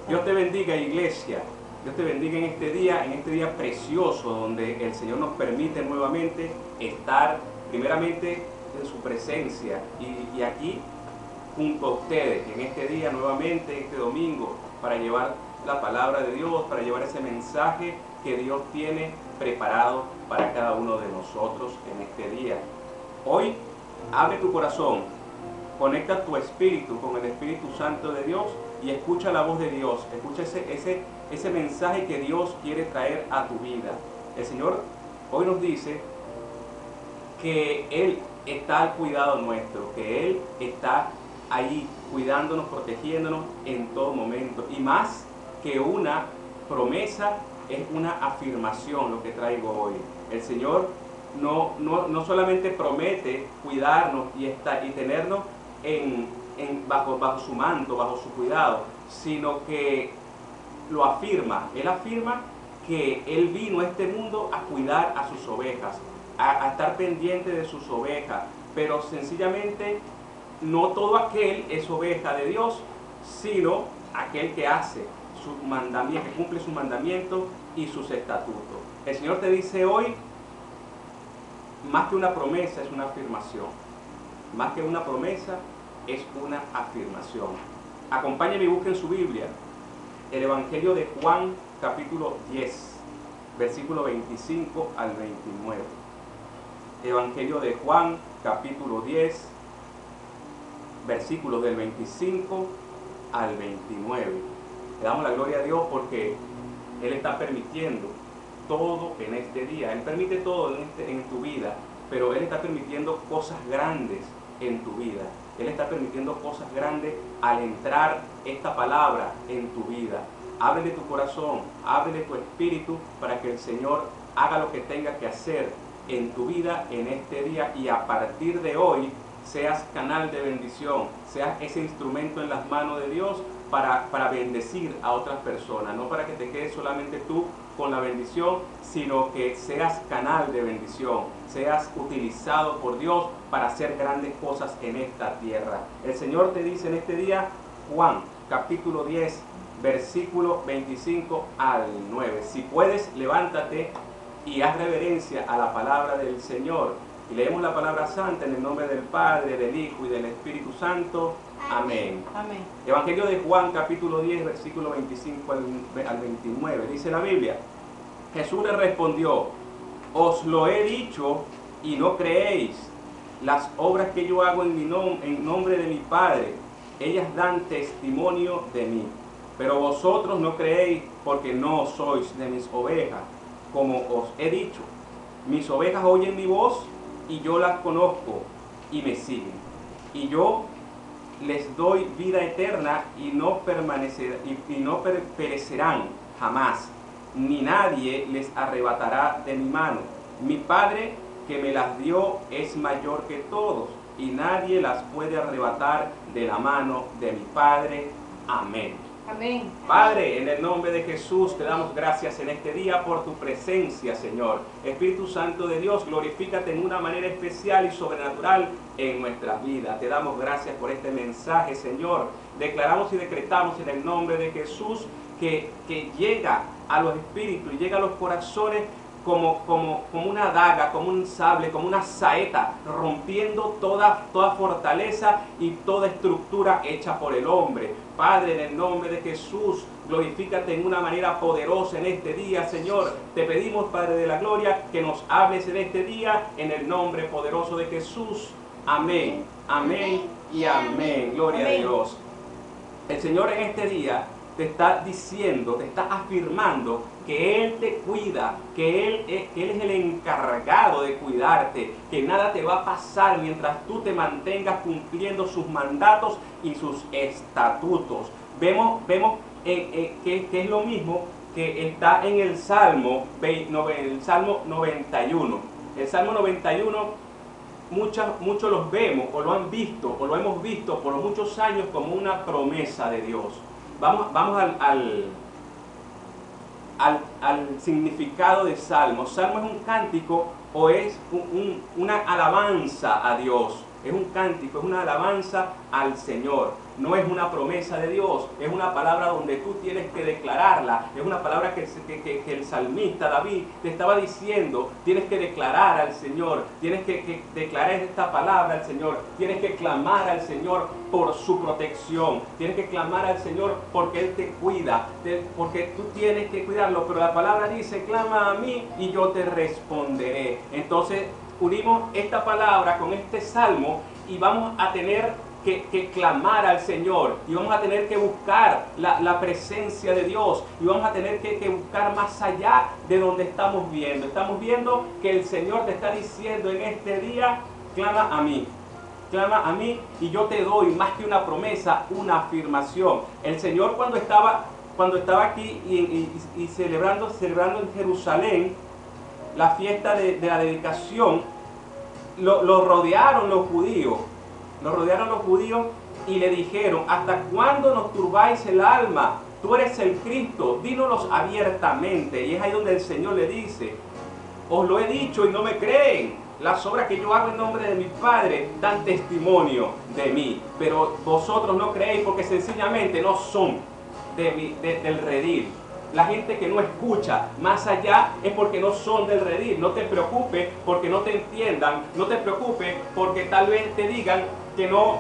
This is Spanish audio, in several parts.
Dios te bendiga, iglesia. Dios te bendiga en este día precioso donde el Señor nos permite nuevamente estar primeramente en su presencia y aquí junto a ustedes en este día nuevamente, este domingo, para llevar la palabra de Dios, para llevar ese mensaje que Dios tiene preparado para cada uno de nosotros en este día. Hoy, abre tu corazón, conecta tu espíritu con el Espíritu Santo de Dios y escucha la voz de Dios, escucha ese mensaje que Dios quiere traer a tu vida. El Señor hoy nos dice que Él está al cuidado nuestro, que Él está ahí cuidándonos, protegiéndonos en todo momento. Y más que una promesa, es una afirmación lo que traigo hoy. El Señor no solamente promete cuidarnos y tenernos bajo su manto, bajo su cuidado, sino que lo afirma. Él afirma que Él vino a este mundo a cuidar a sus ovejas, a estar pendiente de sus ovejas, pero sencillamente no todo aquel es oveja de Dios, sino aquel que hace sus mandamientos, que cumple sus mandamientos y sus estatutos. El Señor te dice hoy, más que una promesa, es una afirmación. Más que una promesa, es una afirmación. Acompáñenme y busquen su Biblia. El Evangelio de Juan, capítulo 10, versículo 25 al 29. Evangelio de Juan, capítulo 10, versículos del 25 al 29. Le damos la gloria a Dios porque Él está permitiendo todo en este día. Él permite todo en tu vida, pero Él está permitiendo cosas grandes en tu vida. Él está permitiendo cosas grandes al entrar esta palabra en tu vida. Ábrele tu corazón, ábrele tu espíritu para que el Señor haga lo que tenga que hacer en tu vida en este día y a partir de hoy seas canal de bendición, seas ese instrumento en las manos de Dios para bendecir a otras personas, no para que te quedes solamente tú con la bendición, sino que seas canal de bendición, seas utilizado por Dios para hacer grandes cosas en esta tierra. El Señor te dice en este día, Juan, capítulo 10, versículo 25 al 9. Si puedes, levántate y haz reverencia a la palabra del Señor. Y leemos la palabra santa en el nombre del Padre, del Hijo y del Espíritu Santo. Amén. Amén. Evangelio de Juan, capítulo 10, versículo 25 al 29. Dice la Biblia: Jesús le respondió: os lo he dicho y no creéis. Las obras que yo hago en nombre de mi Padre, ellas dan testimonio de mí. Pero vosotros no creéis porque no sois de mis ovejas. Como os he dicho, mis ovejas oyen mi voz y yo las conozco y me siguen. Y yo les doy vida eterna y no perecerán jamás, ni nadie les arrebatará de mi mano. Mi Padre que me las dio es mayor que todos, y nadie las puede arrebatar de la mano de mi Padre. Amén. Amén. Padre, en el nombre de Jesús te damos gracias en este día por tu presencia, Señor. Espíritu Santo de Dios, glorifícate en una manera especial y sobrenatural en nuestras vidas. Te damos gracias por este mensaje, Señor. Declaramos y decretamos en el nombre de Jesús que llega a los espíritus y llega a los corazones como una daga, como un sable, como una saeta, rompiendo toda fortaleza y toda estructura hecha por el hombre. Padre, en el nombre de Jesús, glorifícate en una manera poderosa en este día, Señor. Te pedimos, Padre de la Gloria, que nos hables en este día, en el nombre poderoso de Jesús. Amén, amén y amén. Gloria a Dios. El Señor en este día te está diciendo, te está afirmando que Él te cuida, que Él es el encargado de cuidarte, que nada te va a pasar mientras tú te mantengas cumpliendo sus mandatos y sus estatutos. Vemos que es lo mismo que está en el Salmo 91. El Salmo 91, muchos los vemos o lo han visto o lo hemos visto por muchos años como una promesa de Dios. Vamos al significado de Salmo. Salmo es un cántico o es una alabanza a Dios. es un cántico, es una alabanza al Señor. No es una promesa de Dios, es una palabra donde tú tienes que declararla. Es una palabra que el salmista David te estaba diciendo. Tienes que declarar al Señor, tienes que declarar esta palabra al Señor, tienes que clamar al Señor por su protección, tienes que clamar al Señor porque Él te cuida, porque tú tienes que cuidarlo. Pero la palabra dice, clama a mí y yo te responderé. Entonces unimos esta palabra con este salmo y vamos a tener que clamar al Señor, y vamos a tener que buscar la presencia de Dios, y vamos a tener que buscar más allá de donde estamos viendo. Estamos viendo que el Señor te está diciendo en este día, clama a mí y yo te doy más que una promesa, una afirmación. El Señor cuando estaba aquí y celebrando en Jerusalén la fiesta de la dedicación, lo rodearon los judíos. Lo rodearon los judíos y le dijeron, ¿hasta cuándo nos turbáis el alma? Tú eres el Cristo, dínoslos abiertamente. Y es ahí donde el Señor le dice, os lo he dicho y no me creen. Las obras que yo hago en nombre de mi Padre dan testimonio de mí. Pero vosotros no creéis porque sencillamente no son del redil. La gente que no escucha más allá es porque no son del redil. No te preocupes porque no te entiendan. No te preocupes porque tal vez te digan que no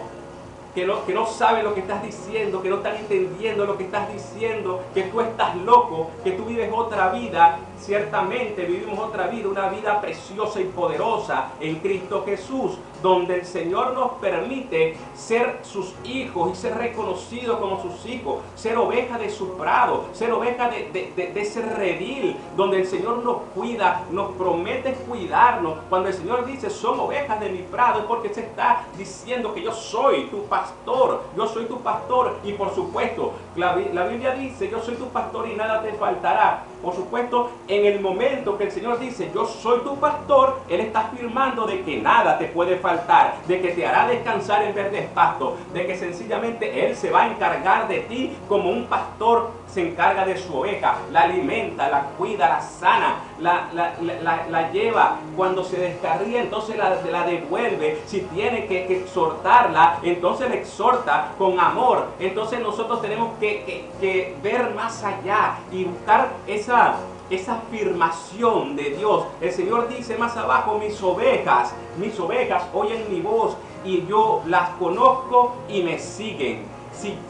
saben lo que estás diciendo, que no están entendiendo lo que estás diciendo, que tú estás loco, que tú vives otra vida. Ciertamente vivimos otra vida, una vida preciosa y poderosa en Cristo Jesús, donde el Señor nos permite ser sus hijos y ser reconocidos como sus hijos, ser ovejas de su prado, ser ovejas de ese redil, donde el Señor nos cuida, nos promete cuidarnos. Cuando el Señor dice, son ovejas de mi prado, es porque se está diciendo que yo soy tu pastor, yo soy tu pastor. Y por supuesto, la Biblia dice, yo soy tu pastor y nada te faltará. Por supuesto, en el momento que el Señor dice, yo soy tu pastor, Él está afirmando de que nada te puede faltar, de que te hará descansar en verdes pastos, de que sencillamente Él se va a encargar de ti como un pastor se encarga de su oveja, la alimenta, la cuida, la sana, la lleva. Cuando se descarría, entonces la devuelve. Si tiene que exhortarla, entonces la exhorta con amor. Entonces nosotros tenemos que ver más allá y buscar esa afirmación de Dios. El Señor dice más abajo, mis ovejas oyen mi voz y yo las conozco y me siguen.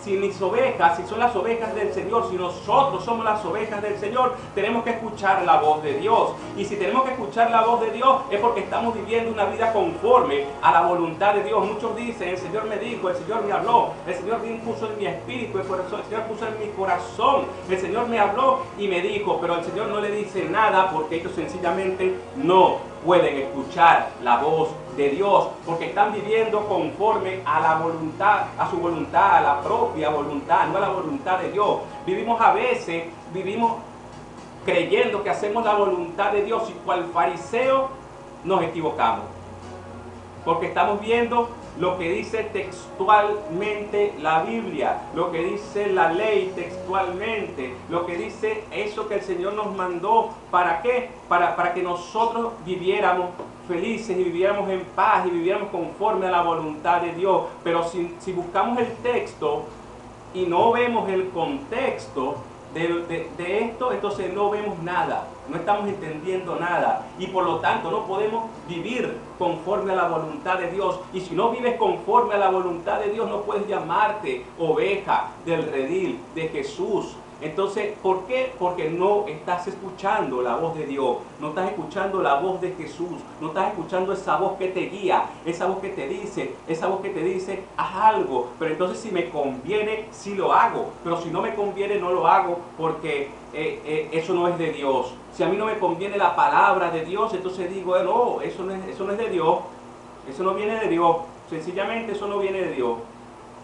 Si mis ovejas, si son las ovejas del Señor, si nosotros somos las ovejas del Señor, tenemos que escuchar la voz de Dios. Y si tenemos que escuchar la voz de Dios, es porque estamos viviendo una vida conforme a la voluntad de Dios. Muchos dicen, el Señor me dijo, el Señor me habló, el Señor puso en mi espíritu, el Señor puso en mi corazón, el Señor me habló y me dijo, pero el Señor no le dice nada porque ellos sencillamente no pueden escuchar la voz de Dios, porque están viviendo conforme a la voluntad, a su voluntad, a la propia voluntad, no a la voluntad de Dios. Vivimos creyendo que hacemos la voluntad de Dios y cual fariseo nos equivocamos, porque estamos viendo lo que dice textualmente la Biblia, lo que dice la ley textualmente, lo que dice eso que el Señor nos mandó. ¿Para qué? Para que nosotros viviéramos felices y viviéramos en paz y viviéramos conforme a la voluntad de Dios. Pero si buscamos el texto y no vemos el contexto de esto, entonces no vemos nada, no estamos entendiendo nada y por lo tanto no podemos vivir conforme a la voluntad de Dios. Y si no vives conforme a la voluntad de Dios, no puedes llamarte oveja del redil de Jesús. Entonces, ¿por qué? Porque no estás escuchando la voz de Dios, no estás escuchando la voz de Jesús, no estás escuchando esa voz que te guía, esa voz que te dice, haz algo. Pero entonces si me conviene, sí lo hago, pero si no me conviene, no lo hago porque eso no es de Dios. Si a mí no me conviene la palabra de Dios, entonces digo, no, eso no es de Dios, eso no viene de Dios, sencillamente eso no viene de Dios.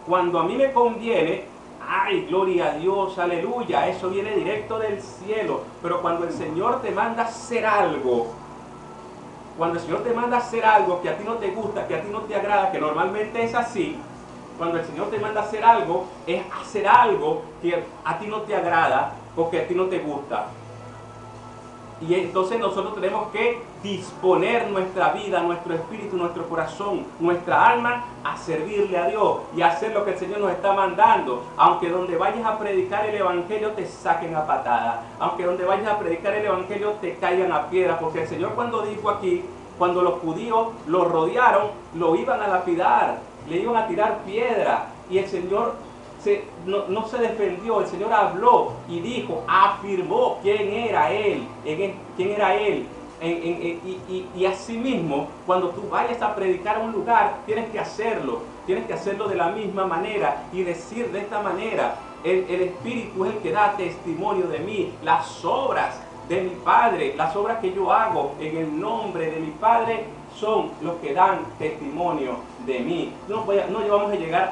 Cuando a mí me conviene, ¡ay, gloria a Dios, aleluya! Eso viene directo del cielo. Pero cuando el Señor te manda a hacer algo, que a ti no te gusta, que a ti no te agrada, que normalmente es así, cuando el Señor te manda a hacer algo, es hacer algo que a ti no te agrada o que a ti no te gusta. Y entonces nosotros tenemos que disponer nuestra vida, nuestro espíritu, nuestro corazón, nuestra alma a servirle a Dios y a hacer lo que el Señor nos está mandando. Aunque donde vayas a predicar el evangelio te saquen a patada, aunque donde vayas a predicar el evangelio te caigan a piedra, porque el Señor cuando dijo aquí, cuando los judíos lo rodearon, lo iban a lapidar, le iban a tirar piedra, y el Señor no se defendió. El Señor habló y dijo, afirmó quién era Él, quién era Él. Y asimismo, cuando tú vayas a predicar a un lugar, tienes que hacerlo de la misma manera y decir de esta manera: el Espíritu es el que da testimonio de mí, las obras de mi Padre, las obras que yo hago en el nombre de mi Padre son los que dan testimonio de mí. No vamos a llegar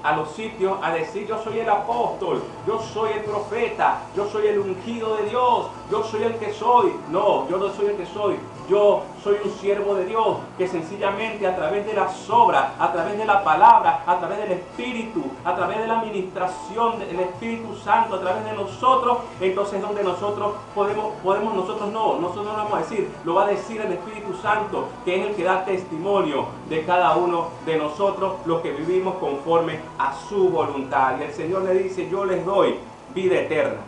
a los sitios a decir: yo soy el apóstol, yo soy el profeta, yo soy el ungido de Dios, yo soy el que soy. No, yo no soy el que soy. Yo soy un siervo de Dios que sencillamente a través de las obras, a través de la palabra, a través del Espíritu, a través de la administración del Espíritu Santo, a través de nosotros, entonces donde nosotros nosotros no vamos a decir, lo va a decir el Espíritu Santo, que es el que da testimonio de cada uno de nosotros, los que vivimos conforme a su voluntad. Y el Señor le dice: yo les doy vida eterna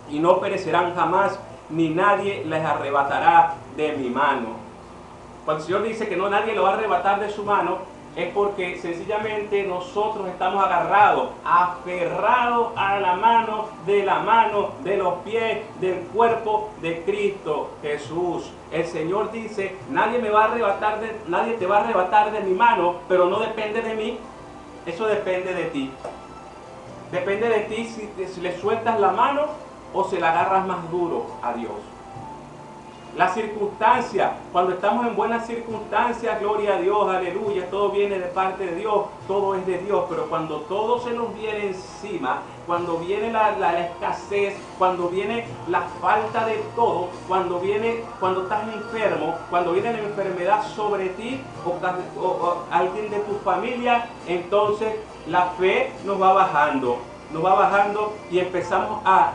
y no perecerán jamás, ni nadie les arrebatará de mi mano. Cuando el Señor dice que no nadie lo va a arrebatar de su mano, es porque sencillamente nosotros estamos agarrados, aferrados a la mano, de los pies, del cuerpo de Cristo Jesús. El Señor dice: nadie te va a arrebatar de mi mano, pero no depende de mí. Eso depende de ti. Depende de ti si le sueltas la mano o se la agarras más duro a Dios. La circunstancia, cuando estamos en buenas circunstancias, gloria a Dios, aleluya, todo viene de parte de Dios, todo es de Dios. Pero cuando todo se nos viene encima, cuando viene la escasez, cuando viene la falta de todo, cuando estás enfermo, cuando viene la enfermedad sobre ti o alguien de tu familia, entonces la fe nos va bajando y empezamos a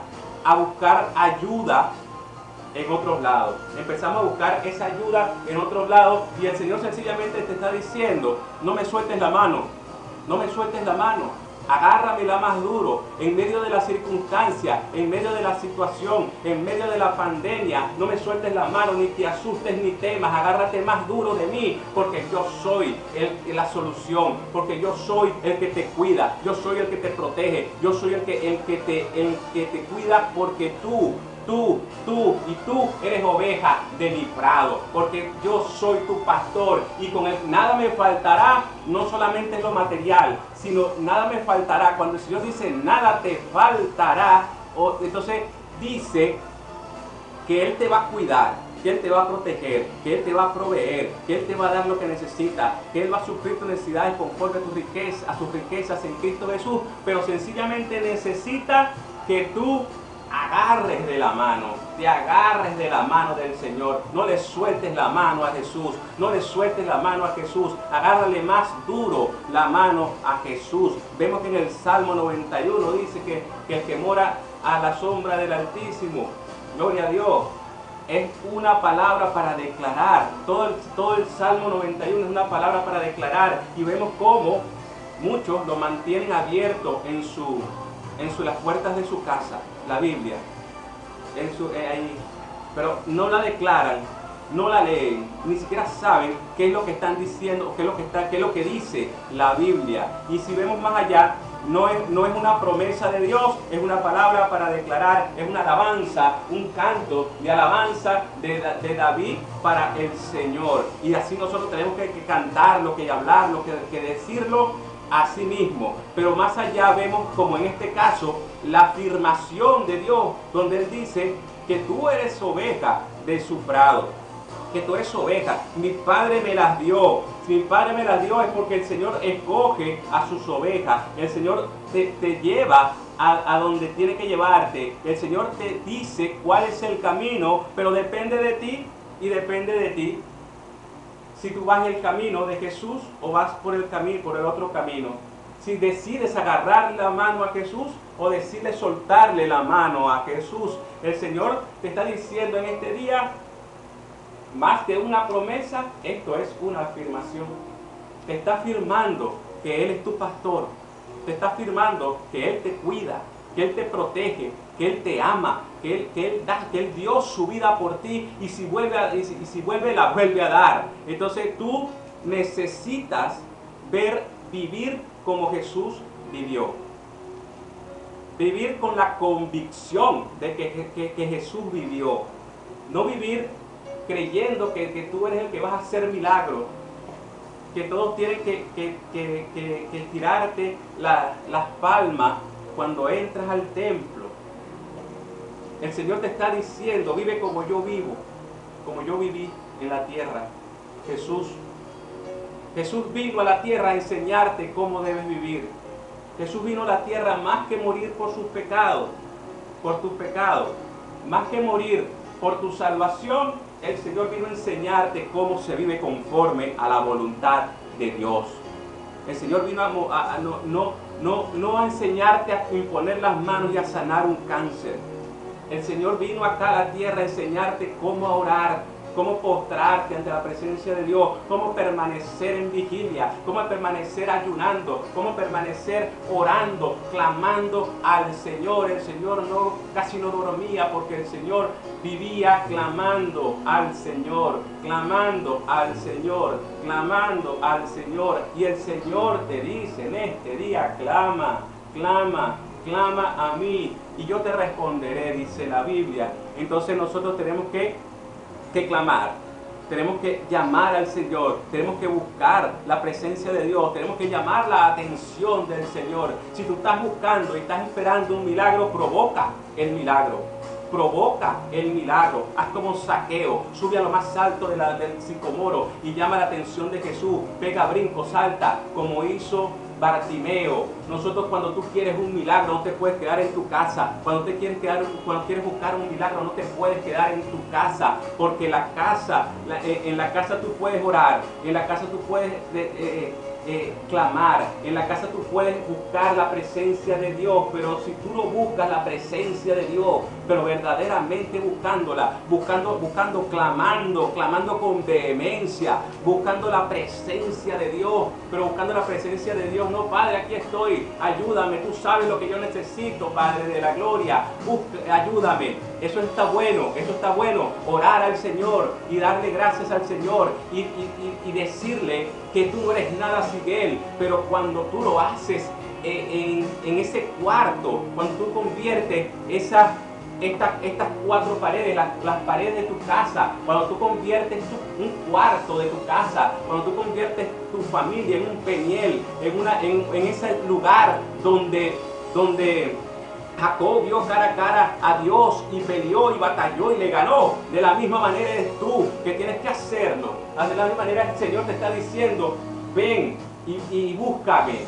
buscar ayuda en otros lados. Empezamos a buscar esa ayuda en otros lados y el Señor sencillamente te está diciendo: no me sueltes la mano, agárramela más duro, en medio de la circunstancia, en medio de la situación, en medio de la pandemia. No me sueltes la mano, ni te asustes ni temas, agárrate más duro de mí, porque yo soy la solución, porque yo soy el que te cuida, yo soy el que te protege, yo soy el que te cuida, porque tú eres oveja de mi prado, porque yo soy tu pastor y con él nada me faltará. No solamente en lo material, sino nada me faltará. Cuando el Señor dice nada te faltará, entonces dice que Él te va a cuidar, que Él te va a proteger, que Él te va a proveer, que Él te va a dar lo que necesitas, que Él va a suplir tus necesidades conforme a sus riquezas en Cristo Jesús. Pero sencillamente necesita que tú agarres de la mano, te agarres de la mano del Señor. No le sueltes la mano a Jesús, no le sueltes la mano a Jesús, agárrale más duro la mano a Jesús. Vemos que en el Salmo 91 dice que el que mora a la sombra del Altísimo, gloria a Dios, es una palabra para declarar. Todo el Salmo 91 es una palabra para declarar, y vemos cómo muchos lo mantienen abierto en las puertas de su casa, la Biblia, pero no la declaran, no la leen, ni siquiera saben qué es lo que están diciendo, qué es lo que dice la Biblia. Y si vemos más allá, no es una promesa de Dios, es una palabra para declarar, es una alabanza, un canto de alabanza de David para el Señor. Y así nosotros tenemos que cantarlo, que hablarlo, que decirlo a sí mismo. Pero más allá vemos, como en este caso, la afirmación de Dios, donde Él dice que tú eres oveja de su prado, que tú eres oveja. Mi Padre me las dio. Si mi Padre me las dio es porque el Señor escoge a sus ovejas. El Señor te lleva a donde tiene que llevarte. El Señor te dice cuál es el camino, pero depende de ti y depende de ti si tú vas el camino de Jesús o vas por el otro camino. Si decides agarrar la mano a Jesús o decides soltarle la mano a Jesús. El Señor te está diciendo en este día, más que una promesa, esto es una afirmación. Te está afirmando que Él es tu pastor. Te está afirmando que Él te cuida, que Él te protege, que Él te ama, que Él dio su vida por ti y si vuelve, la vuelve a dar. Entonces tú necesitas vivir como Jesús vivió. Vivir con la convicción de que Jesús vivió. No vivir creyendo que tú eres el que vas a hacer milagros, que todos tienen que tirarte las palmas cuando entras al templo. El Señor te está diciendo, vive como yo vivo, como yo viví en la tierra. Jesús vino a la tierra a enseñarte cómo debes vivir. Jesús vino a la tierra más que morir por sus pecados, más que morir por tu salvación. El Señor vino a enseñarte cómo se vive conforme a la voluntad de Dios. El Señor vino no a enseñarte a imponer las manos y a sanar un cáncer. El Señor vino acá a la tierra a enseñarte cómo orar, cómo postrarte ante la presencia de Dios, cómo permanecer en vigilia, cómo permanecer ayunando, cómo permanecer orando, clamando al Señor. El Señor casi no dormía porque el Señor vivía clamando al Señor, clamando al Señor, clamando al Señor. Y el Señor te dice en este día, clama, clama, clama a mí y yo te responderé, dice la Biblia. Entonces nosotros tenemos que clamar, tenemos que llamar al Señor, tenemos que buscar la presencia de Dios, tenemos que llamar la atención del Señor. Si tú estás buscando y estás esperando un milagro, provoca el milagro. Provoca el milagro. Haz como Zaqueo, sube a lo más alto del sicomoro y llama la atención de Jesús, pega brinco, salta, como hizo Bartimeo. Nosotros cuando tú quieres un milagro no te puedes quedar en tu casa. Cuando quieres buscar un milagro no te puedes quedar en tu casa, porque en la casa tú puedes orar, en la casa tú puedes clamar, en la casa tú puedes buscar la presencia de Dios. Pero si tú no buscas la presencia de Dios, pero verdaderamente buscando, clamando con vehemencia, buscando la presencia de Dios, pero buscando la presencia de Dios, no, Padre, aquí estoy, ayúdame, tú sabes lo que yo necesito, Padre de la gloria, ayúdame. Eso está bueno, orar al Señor y darle gracias al Señor y decirle que tú no eres nada sin Él. Pero cuando tú lo haces en ese cuarto, cuando tú conviertes estas 4 paredes, las paredes de tu casa, cuando tú conviertes un cuarto de tu casa, cuando tú conviertes tu familia en un peniel, en ese lugar donde Jacob vio cara a cara a Dios y peleó y batalló y le ganó. De la misma manera eres tú que tienes que hacerlo. De la misma manera el Señor te está diciendo, ven y búscame.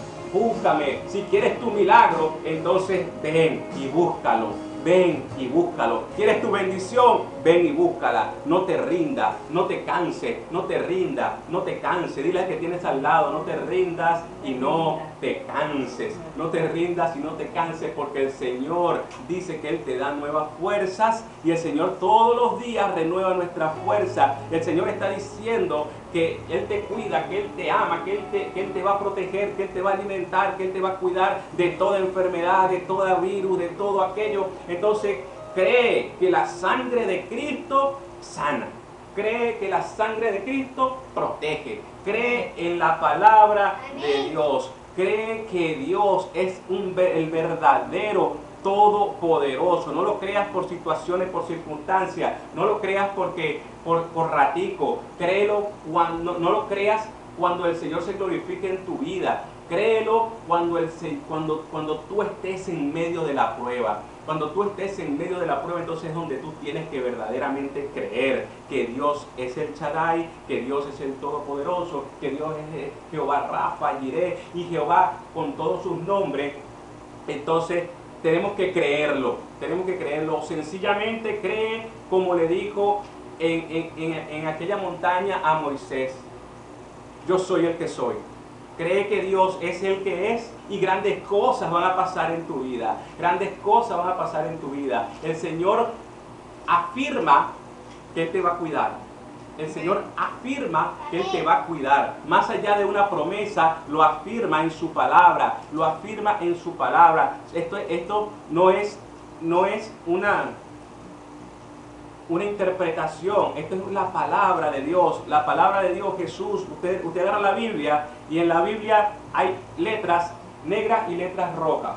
Si quieres tu milagro, entonces ven y búscalo. Ven y búscalo. ¿Quieres tu bendición? Ven y búscala. No te rindas, no te canses, no te rindas, no te canses. Dile al que tienes al lado, no te rindas y no te canses. No te rindas y no te canses, porque el Señor dice que Él te da nuevas fuerzas y el Señor todos los días renueva nuestra fuerza. El Señor está diciendo que Él te cuida, que Él te ama, que Él te va a proteger, que Él te va a alimentar, que Él te va a cuidar de toda enfermedad, de toda virus, de todo aquello. Entonces, cree que la sangre de Cristo sana. Cree que la sangre de Cristo protege. Cree en la palabra de Dios. Cree que Dios es el verdadero todopoderoso. No lo creas por situaciones, por circunstancias. No lo creas por ratico. Créelo no lo creas cuando el Señor se glorifique en tu vida. Créelo cuando tú estés en medio de la prueba. Cuando tú estés en medio de la prueba, entonces es donde tú tienes que verdaderamente creer que Dios es el Shaddai, que Dios es el Todopoderoso, que Dios es Jehová Rafa, Jireh y Jehová con todos sus nombres. Entonces tenemos que creerlo. Sencillamente cree como le dijo en aquella montaña a Moisés: yo soy el que soy. Cree que Dios es el que es y grandes cosas van a pasar en tu vida. Grandes cosas van a pasar en tu vida. El Señor afirma que Él te va a cuidar. El Señor afirma que Él te va a cuidar. Más allá de una promesa, lo afirma en su palabra. Lo afirma en su palabra. Esto no es una interpretación. Esto es la palabra de Dios. La palabra de Dios, Jesús. Usted agarra la Biblia y en la Biblia hay letras negras y letras rojas.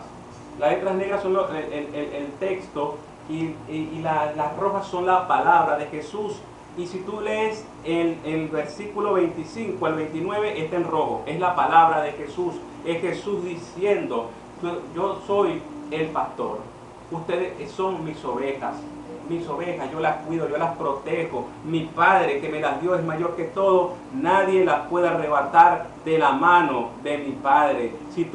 Las letras negras son el texto y las rojas son la palabra de Jesús. Y si tú lees el versículo 25 al 29, está en rojo. Es la palabra de Jesús. Es Jesús diciendo: yo soy el pastor. Ustedes son mis ovejas. Mis ovejas, yo las cuido, yo las protejo. Mi Padre que me las dio es mayor que todo. Nadie las puede arrebatar de la mano de mi Padre. Si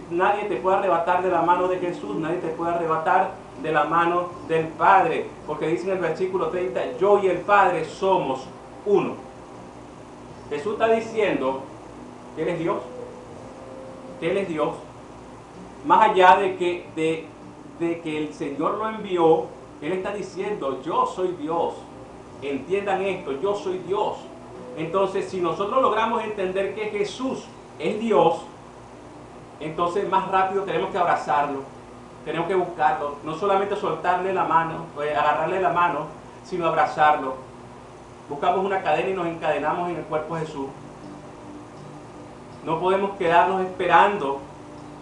nadie te puede arrebatar de la mano de Jesús, nadie te puede arrebatar de la mano del Padre. Porque dice en el versículo 30, yo y el Padre somos uno. Jesús está diciendo que Él es Dios. Que Él es Dios. Más allá de que el Señor lo envió, Él está diciendo: yo soy Dios. Entiendan esto, yo soy Dios. Entonces, si nosotros logramos entender que Jesús es Dios, entonces más rápido tenemos que abrazarlo, tenemos que buscarlo, no solamente soltarle la mano, agarrarle la mano, sino abrazarlo. Buscamos una cadena y nos encadenamos en el cuerpo de Jesús. No podemos quedarnos esperando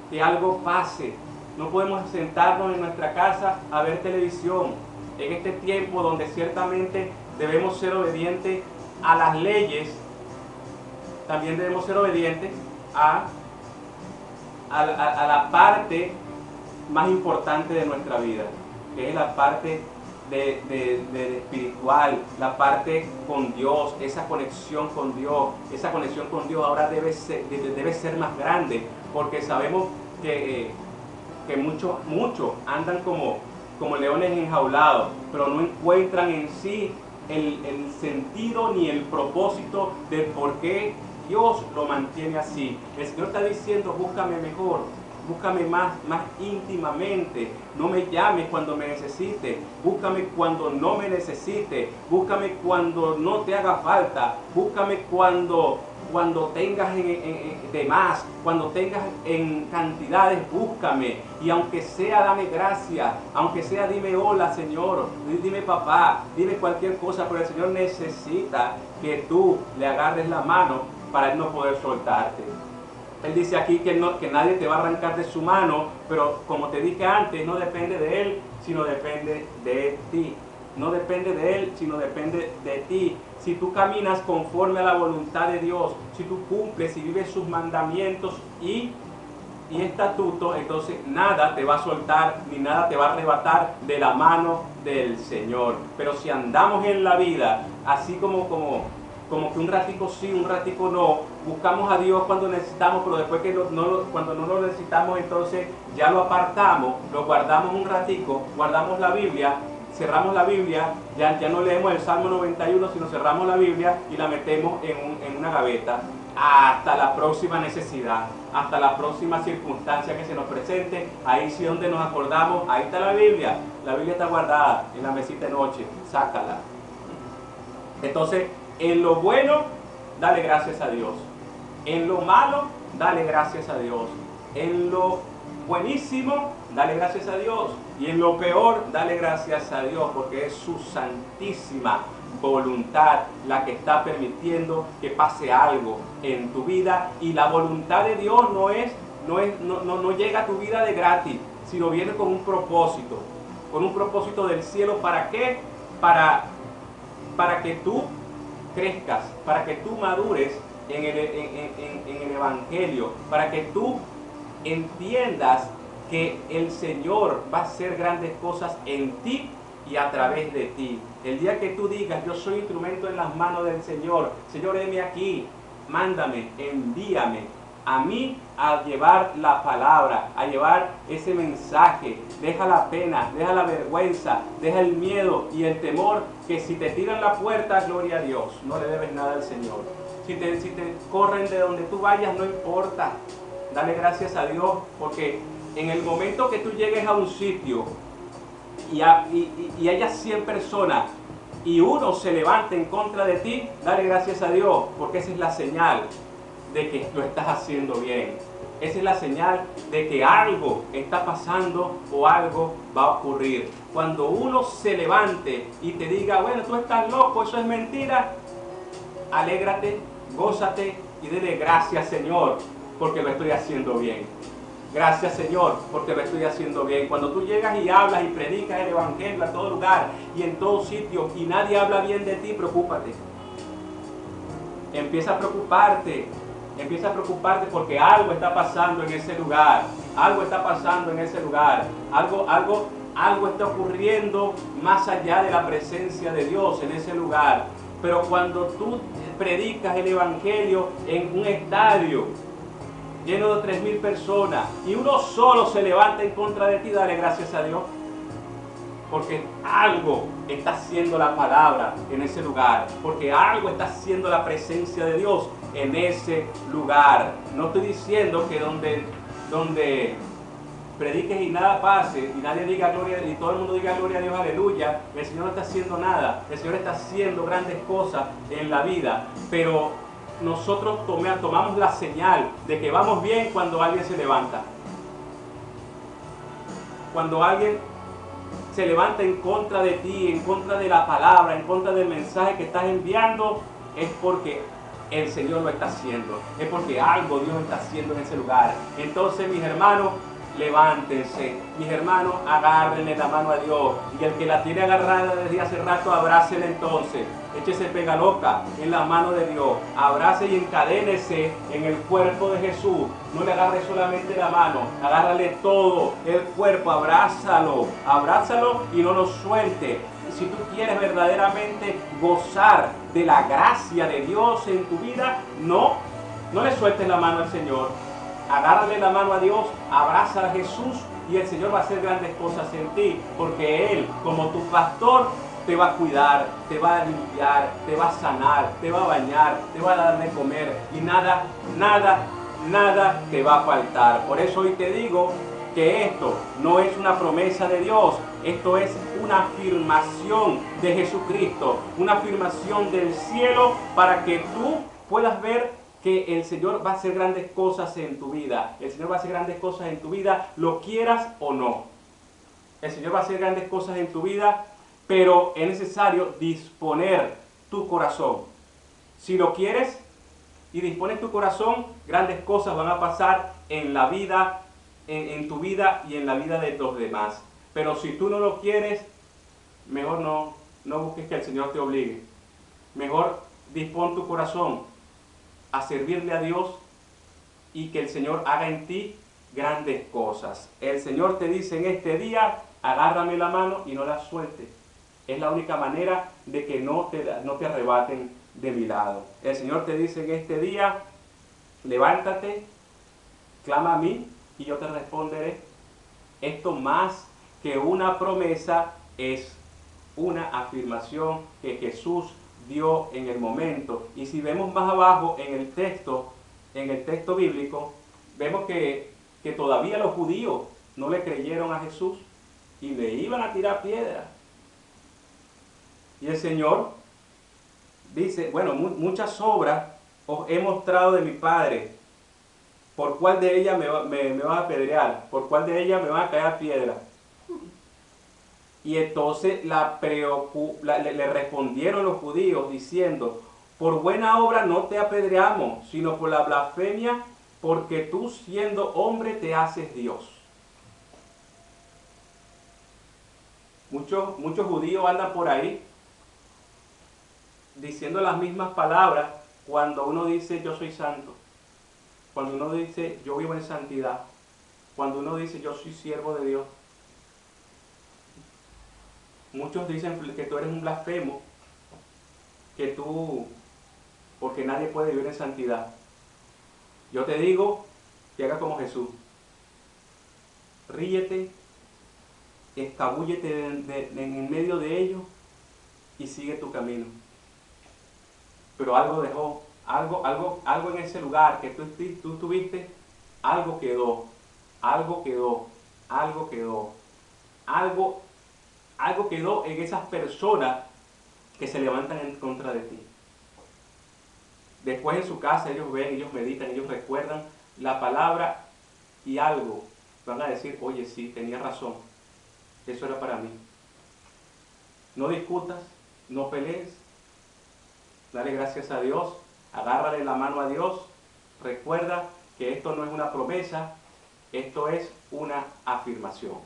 que algo pase. No podemos sentarnos en nuestra casa a ver televisión en este tiempo donde ciertamente debemos ser obedientes a las leyes. También debemos ser obedientes a la parte más importante de nuestra vida, que es la parte de espiritual, la parte con Dios, esa conexión con Dios. Esa conexión con Dios ahora debe ser más grande, porque sabemos que muchos andan como leones enjaulados, pero no encuentran en sí el sentido ni el propósito de por qué Dios lo mantiene así. El Señor está diciendo: búscame mejor, búscame más íntimamente. No me llames cuando me necesites, búscame cuando no me necesites, búscame cuando no te haga falta, búscame cuando tengas de más, cuando tengas en cantidades, búscame. Y aunque sea, dame gracias, aunque sea, dime hola Señor, dime papá, dime cualquier cosa, pero el Señor necesita que tú le agarres la mano para Él no poder soltarte. Él dice aquí que nadie te va a arrancar de su mano, pero como te dije antes, no depende de Él, sino depende de ti. No depende de Él, sino depende de ti. Si tú caminas conforme a la voluntad de Dios, si tú cumples y vives sus mandamientos y estatutos, entonces nada te va a soltar ni nada te va a arrebatar de la mano del Señor. Pero si andamos en la vida así como que un ratico sí, un ratico no, buscamos a Dios cuando necesitamos, pero después cuando no lo necesitamos, entonces ya lo apartamos, lo guardamos un ratico, guardamos la Biblia, cerramos la Biblia, ya no leemos el Salmo 91, sino cerramos la Biblia y la metemos en una gaveta hasta la próxima necesidad, hasta la próxima circunstancia que se nos presente. Ahí sí donde nos acordamos: ahí está la Biblia está guardada en la mesita de noche, sácala. Entonces, en lo bueno, dale gracias a Dios. En lo malo, dale gracias a Dios. En lo buenísimo, dale gracias a Dios. Y en lo peor, dale gracias a Dios, porque es su santísima voluntad la que está permitiendo que pase algo en tu vida. Y la voluntad de Dios no llega a tu vida de gratis, sino viene con un propósito del cielo. ¿Para qué? Para que tú crezcas, para que tú madures en el Evangelio, para que tú entiendas que el Señor va a hacer grandes cosas en ti y a través de ti. El día que tú digas: yo soy instrumento en las manos del Señor, Señor, heme aquí, mándame, envíame a mí a llevar la palabra, a llevar ese mensaje. Deja la pena, deja la vergüenza, deja el miedo y el temor, que si te tiran la puerta, gloria a Dios, no le debes nada al Señor. si te corren de donde tú vayas, no importa. Dale gracias a Dios, porque en el momento que tú llegues a un sitio y haya 100 personas y uno se levante en contra de ti, dale gracias a Dios, porque esa es la señal de que lo estás haciendo bien. Esa es la señal de que algo está pasando o algo va a ocurrir. Cuando uno se levante y te diga, bueno, tú estás loco, eso es mentira, alégrate, gózate y dile gracias, Señor, porque lo estoy haciendo bien. Gracias, Señor, porque lo estoy haciendo bien. Cuando tú llegas y hablas y predicas el evangelio a todo lugar y en todo sitio y nadie habla bien de ti, preocúpate. Empieza a preocuparte porque algo está pasando en ese lugar. Algo está pasando en ese lugar. Algo está ocurriendo más allá de la presencia de Dios en ese lugar. Pero cuando tú predicas el evangelio en un estadio lleno de 3,000 personas y uno solo se levanta en contra de ti, dale gracias a Dios. Porque algo está haciendo la palabra en ese lugar. Porque algo está haciendo la presencia de Dios en ese lugar. No estoy diciendo que donde prediques y nada pase y nadie diga gloria y todo el mundo diga gloria a Dios, aleluya, el Señor no está haciendo nada. El Señor está haciendo grandes cosas en la vida. Pero nosotros tomamos la señal de que vamos bien cuando alguien se levanta. Cuando alguien se levanta en contra de ti, en contra de la palabra, en contra del mensaje que estás enviando, es porque el Señor lo está haciendo. Es porque algo Dios está haciendo en ese lugar. Entonces, mis hermanos, levántense. Mis hermanos, agárrenle la mano a Dios. Y el que la tiene agarrada desde hace rato, abrácela entonces. Échese pega loca en la mano de Dios. Abrace y encadénese en el cuerpo de Jesús. No le agarre solamente la mano, agárrale todo el cuerpo, abrázalo y no lo suelte. Si tú quieres verdaderamente gozar de la gracia de Dios en tu vida, no le sueltes la mano al Señor. Agárrale la mano a Dios, abraza a Jesús y el Señor va a hacer grandes cosas en ti, porque Él, como tu pastor, te va a cuidar, te va a limpiar, te va a sanar, te va a bañar, te va a dar de comer y nada te va a faltar. Por eso hoy te digo que esto no es una promesa de Dios, esto es una afirmación de Jesucristo, una afirmación del cielo para que tú puedas ver que el Señor va a hacer grandes cosas en tu vida. El Señor va a hacer grandes cosas en tu vida, lo quieras o no. El Señor va a hacer grandes cosas en tu vida, pero es necesario disponer tu corazón. Si lo quieres y dispones tu corazón, grandes cosas van a pasar en la vida, en tu vida y en la vida de los demás. Pero si tú no lo quieres, mejor no busques que el Señor te obligue. Mejor dispón tu corazón a servirle a Dios y que el Señor haga en ti grandes cosas. El Señor te dice en este día, agárrame la mano y no la sueltes. Es la única manera de que no te arrebaten de mi lado. El Señor te dice en este día, levántate, clama a mí y yo te responderé. Esto más que una promesa es una afirmación que Jesús dio en el momento. Y si vemos más abajo en el texto bíblico, vemos que todavía los judíos no le creyeron a Jesús y le iban a tirar piedras. Y el Señor dice, bueno, muchas obras os he mostrado de mi Padre. ¿Por cuál de ellas me van a apedrear? ¿Por cuál de ellas me van a caer piedras? Y entonces le respondieron los judíos diciendo, por buena obra no te apedreamos, sino por la blasfemia, porque tú siendo hombre te haces Dios. Muchos judíos andan por ahí diciendo las mismas palabras cuando uno dice yo soy santo, cuando uno dice yo vivo en santidad, cuando uno dice yo soy siervo de Dios. Muchos dicen que tú eres un blasfemo, porque nadie puede vivir en santidad. Yo te digo que hagas como Jesús. Ríete, escabúllete en medio de ellos y sigue tu camino. Pero algo dejó algo en ese lugar que tú tuviste, algo quedó, algo quedó, algo quedó, algo, algo quedó en esas personas que se levantan en contra de ti. Después en su casa ellos ven, ellos meditan, ellos recuerdan la palabra y algo. Van a decir, oye, sí, tenía razón, eso era para mí. No discutas, no pelees, dale gracias a Dios, agárrale la mano a Dios, recuerda que esto no es una promesa, esto es una afirmación.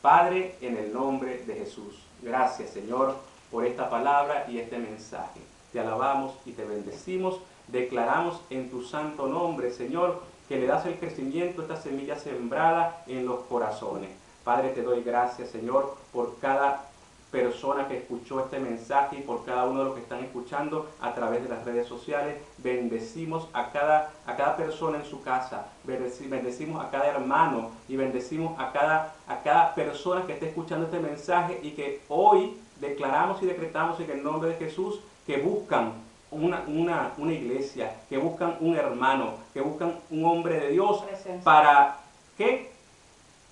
Padre, en el nombre de Jesús, gracias Señor por esta palabra y este mensaje. Te alabamos y te bendecimos, declaramos en tu santo nombre, Señor, que le das el crecimiento a esta semilla sembrada en los corazones. Padre, te doy gracias, Señor, por cada persona que escuchó este mensaje y por cada uno de los que están escuchando a través de las redes sociales. Bendecimos a cada persona en su casa, bendecimos a cada hermano y bendecimos a cada persona que esté escuchando este mensaje y que hoy declaramos y decretamos en el nombre de Jesús que buscan una iglesia, que buscan un hermano, que buscan un hombre de Dios. ¿Para qué?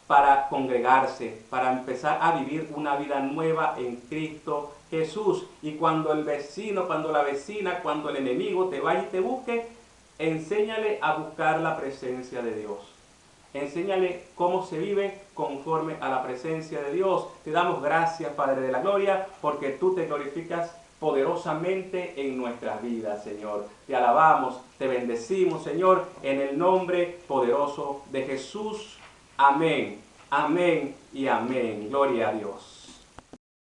Para congregarse, para empezar a vivir una vida nueva en Cristo Jesús. Y cuando el vecino, cuando la vecina, cuando el enemigo te vaya y te busque, enséñale a buscar la presencia de Dios. Enséñale cómo se vive conforme a la presencia de Dios. Te damos gracias, Padre de la Gloria, porque tú te glorificas poderosamente en nuestras vidas, Señor. Te alabamos, te bendecimos, Señor, en el nombre poderoso de Jesús. Amén, amén y amén. Gloria a Dios.